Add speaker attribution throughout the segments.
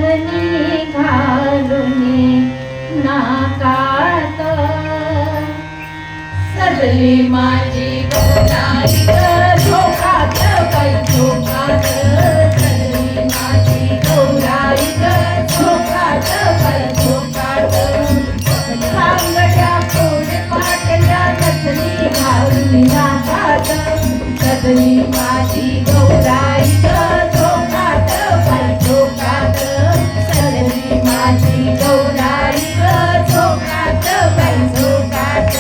Speaker 1: नथनी घालून नाकात सजली माझी गौराई झोकात बाई झोकात सजली माझी गौराई झोकात बाई झोकात सांगड्या पोट पाटल्या नथनी घालून नाकात सजली माझी गौराई झोकात बाई झोकात सजली माझी गौराई झोकात बाई झोकात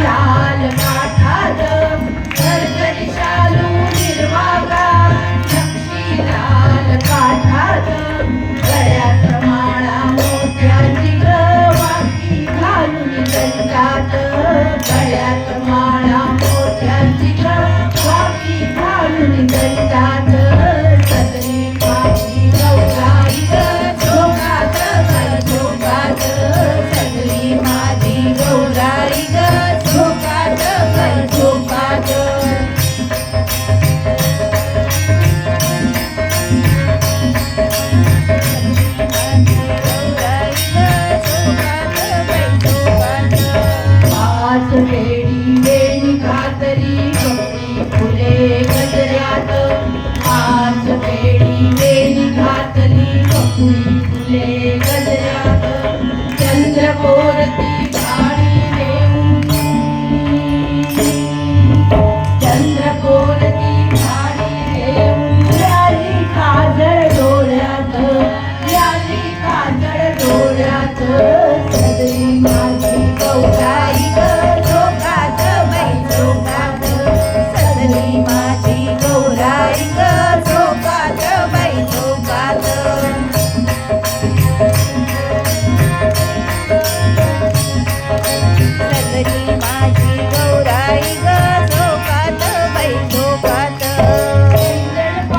Speaker 1: लाल काठात भरभरी शालू निर्वागात नक्षी लाल काठात गळ्यात माळा मोत्याची वाटी घालून दंडात गळ्यात माळा